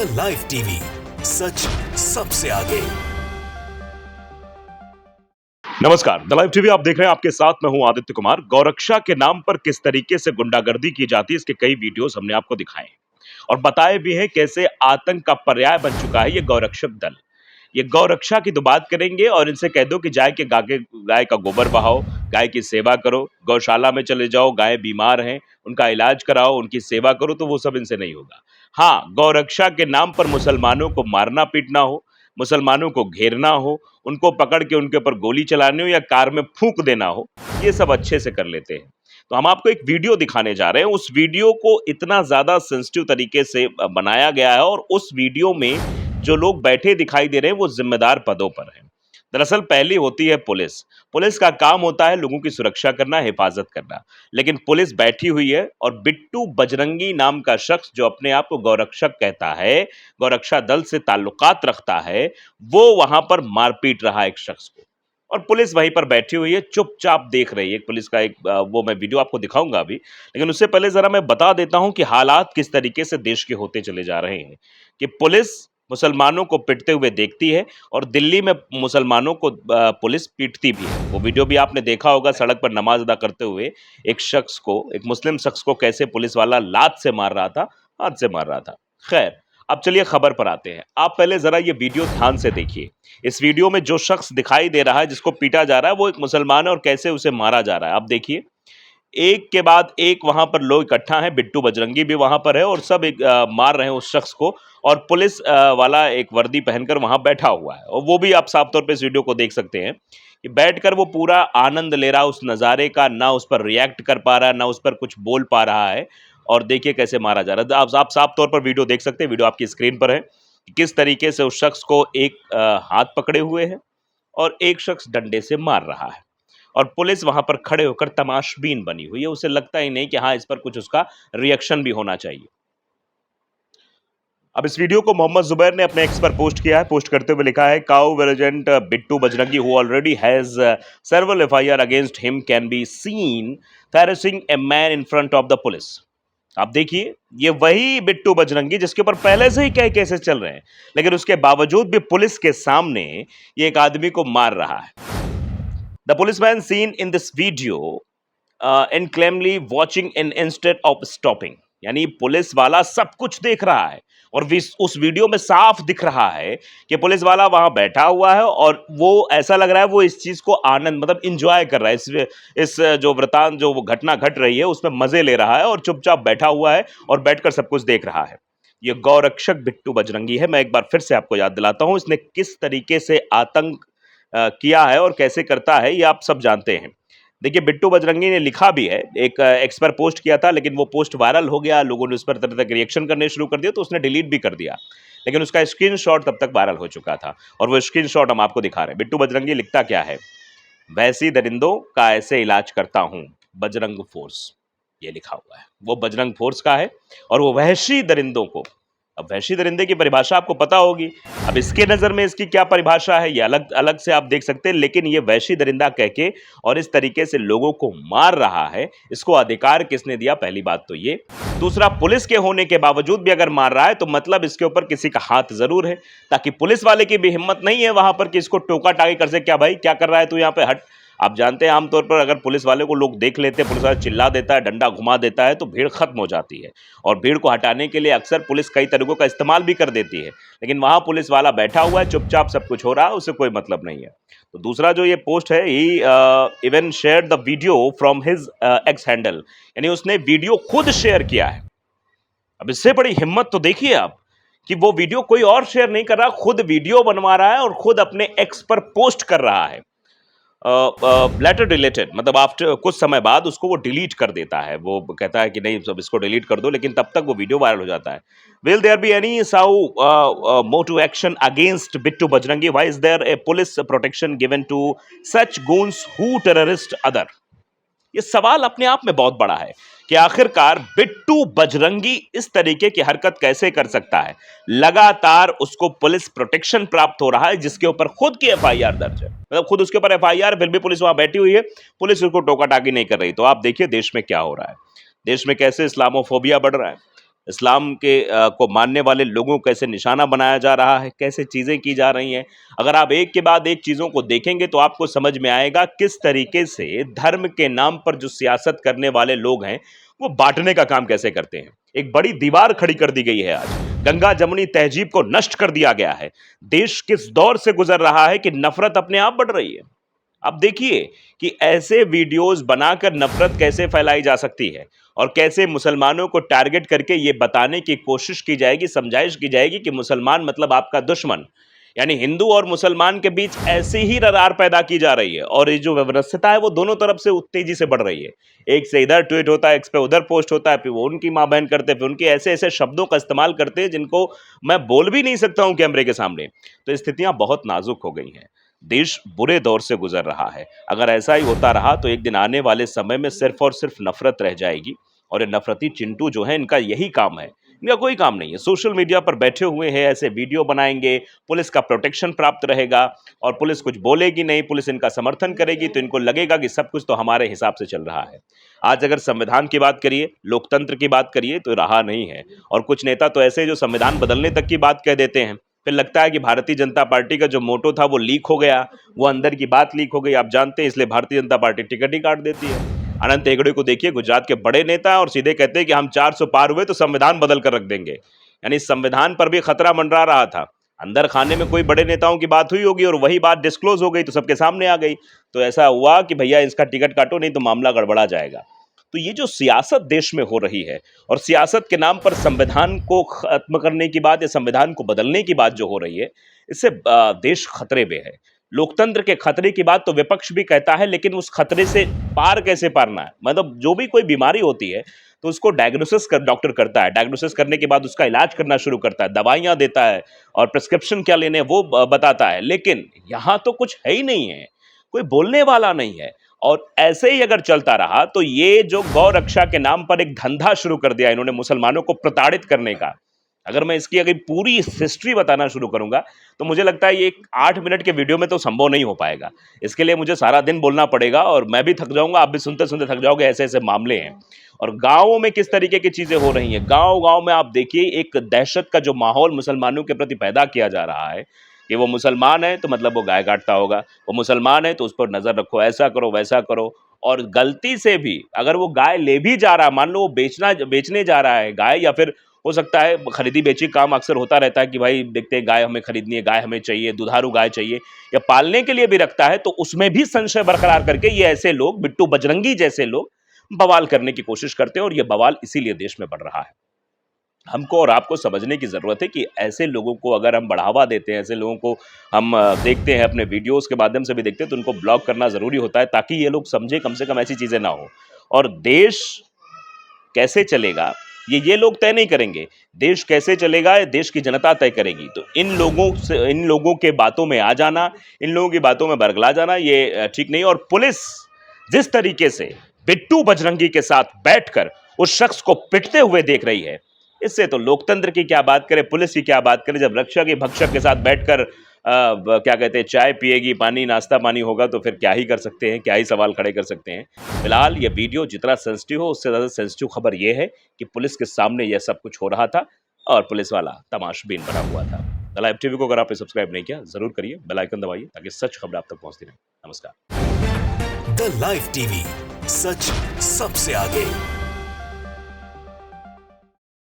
The live TV, सच सबसे आगे। नमस्कार, द लाइव टीवी आप देख रहे हैं। आपके साथ मैं हूं आदित्य कुमार। गौरक्षा के नाम पर किस तरीके से गुंडागर्दी की जाती है, इसके कई वीडियोस हमने आपको दिखाए हैं और बताए भी हैं कैसे आतंक का पर्याय बन चुका है ये गौरक्षक दल। ये गौरक्षा की तो बात करेंगे और इनसे कह दो कि गाय का गोबर बहाओ, गाय की सेवा करो, गौशाला में चले जाओ, गाय बीमार हैं, उनका इलाज कराओ, उनकी सेवा करो, तो वो सब इनसे नहीं होगा। हाँ, गौरक्षा के नाम पर मुसलमानों को मारना पीटना हो, मुसलमानों को घेरना हो, उनको पकड़ के उनके ऊपर गोली चलानी हो या कार में फूंक देना हो, ये सब अच्छे से कर लेते हैं। तो हम आपको एक वीडियो दिखाने जा रहे हैं। उस वीडियो को इतना ज़्यादा सेंसिटिव तरीके से बनाया गया है और उस वीडियो में जो लोग बैठे दिखाई दे रहे हैं वो जिम्मेदार पदों पर हैं। दरअसल पहली होती है पुलिस। पुलिस का काम होता है लोगों की सुरक्षा करना, हिफाजत करना। लेकिन पुलिस बैठी हुई है और बिट्टू बजरंगी नाम का शख्स जो अपने आप को गौरक्षक कहता है, गौरक्षा दल से ताल्लुकात रखता है, वो वहां पर मारपीट रहा है एक शख्स को और पुलिस वहीं पर बैठी हुई है, चुपचाप देख रही है। पुलिस का एक वो मैं वीडियो आपको दिखाऊंगा अभी, लेकिन उससे पहले जरा मैं बता देता हूं कि हालात किस तरीके से देश के होते चले जा रहे हैं कि पुलिस मुसलमानों को पिटते हुए देखती है और दिल्ली में मुसलमानों को पुलिस पीटती भी है। वो वीडियो भी आपने देखा होगा, सड़क पर नमाज अदा करते हुए एक मुस्लिम शख्स को कैसे पुलिस वाला लात से मार रहा था, हाथ से मार रहा था। खैर, अब चलिए खबर पर आते हैं। आप पहले जरा ये वीडियो ध्यान से देखिए। इस वीडियो में जो शख्स दिखाई दे रहा है जिसको पीटा जा रहा है वो एक मुसलमान है और कैसे उसे मारा जा रहा है आप देखिए। एक के बाद एक वहां पर लोग इकट्ठा हैं, बिट्टू बजरंगी भी वहां पर है और सब मार रहे हैं उस शख्स को और पुलिस वाला एक वर्दी पहनकर वहां बैठा हुआ है और वो भी आप साफ तौर पे इस वीडियो को देख सकते हैं कि बैठकर वो पूरा आनंद ले रहा है उस नज़ारे का, ना उस पर रिएक्ट कर पा रहा है, ना उस पर कुछ बोल पा रहा है। और देखिए कैसे मारा जा रहा है। आप साफ तौर पर वीडियो देख सकते हैं, वीडियो आपकी स्क्रीन पर है कि किस तरीके से उस शख्स को एक हाथ पकड़े हुए है और एक शख्स डंडे से मार रहा है और पुलिस वहां पर खड़े होकर तमाशबीन बनी हुई है। उसे लगता ही नहीं कि हाँ इस पर कुछ उसका रिएक्शन भी होना चाहिए। अब इस वीडियो को मोहम्मद जुबैर ने अपने एक्स पर पोस्ट किया है। पोस्ट करते हुए लिखा है, cow vigilant Bittu Bajrangi who already has several FIR against him can be seen harassing a man in front of the police. आप देखिए, ये वही बिट्टू बजरंगी जिसके ऊपर पहले से ही कई केसेस चल रहे हैं, लेकिन उसके बावजूद भी पुलिस के सामने ये एक आदमी को मार रहा है। The policeman seen in this video incredibly watching instead of stopping। यानी पुलिस वाला सब कुछ देख रहा है और उस वीडियो में साफ दिख रहा है कि पुलिस वाला वहां बैठा हुआ है और वो ऐसा लग रहा है वो इस चीज को आनंद मतलब इंजॉय कर रहा है। इस जो घटना घट रही है उसमें मजे ले रहा है और चुपचाप बैठा हुआ है और बैठकर सब कुछ देख रहा है। ये गौरक्षक बिट्टू बजरंगी है। मैं एक बार फिर से आपको याद दिलाता हूं, इसने किस तरीके से आतंक किया है और कैसे करता है ये आप सब जानते हैं। देखिए, बिट्टू बजरंगी ने लिखा भी है, एक एक्स पर पोस्ट किया था, लेकिन वो पोस्ट वायरल हो गया, लोगों ने उस पर तरह तरह के रिएक्शन करने शुरू कर दिए तो उसने डिलीट भी कर दिया, लेकिन उसका स्क्रीनशॉट तब तक वायरल हो चुका था और वो स्क्रीनशॉट हम आपको दिखा रहे हैं। बिट्टू बजरंगी लिखता क्या है, वैसी दरिंदों का ऐसे इलाज करता हूं, बजरंग फोर्स, ये लिखा हुआ है। वो बजरंग फोर्स का है और वो वहशी दरिंदों को, अब वहशी दरिंदे की परिभाषा आपको पता होगी। अब इसके नजर में इसकी क्या परिभाषा है ये अलग अलग से आप देख सकते हैं, लेकिन ये वहशी दरिंदा कह के और इस तरीके से लोगों को मार रहा है, इसको अधिकार किसने दिया? पहली बात तो ये। दूसरा, पुलिस के होने के बावजूद भी अगर मार रहा है तो मतलब इसके ऊपर किसी का हाथ जरूर है, ताकि पुलिस वाले की भी हिम्मत नहीं है वहां पर कि इसको टोका टाकी कर सके, क्या भाई क्या कर रहा है तू यहाँ पे, हट। आप जानते हैं आमतौर पर अगर पुलिस वाले को लोग देख लेते हैं, पुलिस वाला चिल्ला देता है, डंडा घुमा देता है तो भीड़ खत्म हो जाती है और भीड़ को हटाने के लिए अक्सर पुलिस कई तरीकों का इस्तेमाल भी कर देती है, लेकिन वहां पुलिस वाला बैठा हुआ है, चुपचाप सब कुछ हो रहा है, उसे कोई मतलब नहीं है। तो दूसरा जो ये पोस्ट है, he even share the video from his X handle, यानी उसने वीडियो खुद शेयर किया है। अब इससे बड़ी हिम्मत तो देखिए आप कि वो वीडियो कोई और शेयर नहीं कर रहा, खुद वीडियो बनवा रहा है और खुद अपने एक्स पर पोस्ट कर रहा है। लेटर डिलीटेड मतलब आफ्टर कुछ समय बाद उसको वो डिलीट कर देता है, वो कहता है कि नहीं सब इसको डिलीट कर दो, लेकिन तब तक वो वीडियो वायरल हो जाता है। Will there be any motive action against Bittu Bajrangi? Why is there a police protection given to such goons who terrorist other? ये सवाल अपने आप में बहुत बड़ा है कि आखिरकार बिट्टू बजरंगी इस तरीके की हरकत कैसे कर सकता है। लगातार उसको पुलिस प्रोटेक्शन प्राप्त हो रहा है जिसके ऊपर खुद की एफआईआर दर्ज है, मतलब खुद उसके ऊपर एफआईआर, फिर भी पुलिस वहां बैठी हुई है, पुलिस उसको टोका टाकी नहीं कर रही। तो आप देखिए देश में क्या हो रहा है, देश में कैसे इस्लामोफोबिया बढ़ रहा है, इस्लाम के को मानने वाले लोगों को कैसे निशाना बनाया जा रहा है, कैसे चीज़ें की जा रही हैं। अगर आप एक के बाद एक चीज़ों को देखेंगे तो आपको समझ में आएगा किस तरीके से धर्म के नाम पर जो सियासत करने वाले लोग हैं, वो बाँटने का काम कैसे करते हैं। एक बड़ी दीवार खड़ी कर दी गई है आज। गंगा जमुनी तहजीब को नष्ट कर दिया गया है। देश किस दौर से गुज़र रहा है कि नफ़रत अपने आप बढ़ रही है। अब देखिए कि ऐसे वीडियोस बनाकर नफरत कैसे फैलाई जा सकती है और कैसे मुसलमानों को टारगेट करके ये बताने की कोशिश की जाएगी, समझाइश की जाएगी कि मुसलमान मतलब आपका दुश्मन। यानी हिंदू और मुसलमान के बीच ऐसी ही दरार पैदा की जा रही है और ये जो व्यवस्था है वो दोनों तरफ से तेजी से बढ़ रही है। एक से इधर ट्वीट होता है, एक पे उधर पोस्ट होता है, फिर वो उनकी माँ बहन करते हैं, फिर उनके ऐसे ऐसे शब्दों का इस्तेमाल करते हैं जिनको मैं बोल भी नहीं सकता हूँ कैमरे के सामने। तो स्थितियां बहुत नाजुक हो गई हैं। देश बुरे दौर से गुजर रहा है। अगर ऐसा ही होता रहा तो एक दिन आने वाले समय में सिर्फ और सिर्फ नफरत रह जाएगी और ये नफरती चिंटू जो है इनका यही काम है। इनका कोई काम नहीं है। सोशल मीडिया पर बैठे हुए हैं, ऐसे वीडियो बनाएंगे, पुलिस का प्रोटेक्शन प्राप्त रहेगा और पुलिस कुछ बोलेगी नहीं, पुलिस इनका समर्थन करेगी तो इनको लगेगा कि सब कुछ तो हमारे हिसाब से चल रहा है। आज अगर संविधान की बात करिए, लोकतंत्र की बात करिए तो रहा नहीं है और कुछ नेता तो ऐसे जो संविधान बदलने तक की बात कह देते हैं। फिर लगता है कि भारतीय जनता पार्टी का जो मोटो था वो लीक हो गया, वो अंदर की बात लीक हो गई, आप जानते हैं, इसलिए भारतीय जनता पार्टी टिकट ही काट देती है। अनंत हेगड़े को देखिए, गुजरात के बड़े नेता हैं और सीधे कहते हैं कि हम 400 पार हुए तो संविधान बदल कर रख देंगे। यानी संविधान पर भी खतरा मंडरा रहा था। अंदर खाने में कोई बड़े नेताओं की बात हुई होगी और वही बात डिस्क्लोज हो गई तो सबके सामने आ गई। तो ऐसा हुआ कि भैया इसका टिकट काटो नहीं तो मामला गड़बड़ा जाएगा। तो ये जो सियासत देश में हो रही है और सियासत के नाम पर संविधान को खत्म करने की बात या संविधान को बदलने की बात जो हो रही है, इससे देश खतरे में है। लोकतंत्र के खतरे की बात तो विपक्ष भी कहता है, लेकिन उस खतरे से पार कैसे पारना है। मतलब जो भी कोई बीमारी होती है तो उसको डायग्नोसिस कर डॉक्टर करता है, डायग्नोसिस करने के बाद उसका इलाज करना शुरू करता है, दवाइयां देता है और प्रिस्क्रिप्शन क्या लेने हैं वो बताता है। लेकिन यहाँ तो कुछ है ही नहीं है, कोई बोलने वाला नहीं है। और ऐसे ही अगर चलता रहा तो ये जो गौ रक्षा के नाम पर एक धंधा शुरू कर दिया इन्होंने मुसलमानों को प्रताड़ित करने का, अगर मैं इसकी अगर पूरी हिस्ट्री बताना शुरू करूंगा तो मुझे लगता है ये 8 मिनट के वीडियो में तो संभव नहीं हो पाएगा। इसके लिए मुझे सारा दिन बोलना पड़ेगा और मैं भी थक जाऊंगा, आप भी सुनते सुनते थक जाओगे। ऐसे ऐसे मामले हैं और गांवों में किस तरीके की चीजें हो रही हैं। गांव गांव में आप देखिए एक दहशत का जो माहौल मुसलमानों के प्रति पैदा किया जा रहा है कि वो मुसलमान है तो मतलब वो गाय काटता होगा, वो मुसलमान है तो उस पर नजर रखो, ऐसा करो वैसा करो। और गलती से भी अगर वो गाय ले भी जा रहा है, मान लो वो बेचने जा रहा है गाय, या फिर हो सकता है खरीदी बेची काम अक्सर होता रहता है कि भाई देखते हैं गाय हमें खरीदनी है, गाय हमें चाहिए, दुधारू गाय चाहिए या पालने के लिए भी रखता है, तो उसमें भी संशय बरकरार करके ये ऐसे लोग, बिट्टू बजरंगी जैसे लोग बवाल करने की कोशिश करते हैं और ये बवाल इसीलिए देश में बढ़ रहा है। हमको और आपको समझने की ज़रूरत है कि ऐसे लोगों को अगर हम बढ़ावा देते हैं, ऐसे लोगों को हम देखते हैं, अपने वीडियोज़ के माध्यम से भी देखते हैं, तो उनको ब्लॉक करना ज़रूरी होता है ताकि ये लोग समझें, कम से कम ऐसी चीज़ें ना हो। और देश कैसे चलेगा ये लोग तय नहीं करेंगे। देश कैसे चलेगा ये देश की जनता तय करेगी। तो इन लोगों के बातों में आ जाना, इन लोगों की बातों में बरगला जाना ये ठीक नहीं। और पुलिस जिस तरीके से बिट्टू बजरंगी के साथ बैठकर उस शख्स को पिटते हुए देख रही है, इससे तो लोकतंत्र की क्या बात करें, पुलिस की क्या बात करें। जब रक्षा के भक्षक के साथ बैठकर क्या कहते हैं, चाय पिएगी, पानी नाश्ता पानी होगा तो फिर क्या ही कर सकते हैं, क्या ही सवाल खड़े कर सकते हैं। फिलहाल ये वीडियो जितना सेंसिटिव हो उससे ज़्यादा सेंसिटिव खबर ये है कि पुलिस के सामने यह सब कुछ हो रहा था और पुलिस वाला तमाशबीन बना हुआ था। द लाइव टीवी को अगर आपने सब्सक्राइब नहीं किया ज़रूर करिए, बेल आइकन दबाइए ताकि सच खबर आप तक पहुंचती रहे। नमस्कार। द लाइव टीवी, सच सबसे आगे।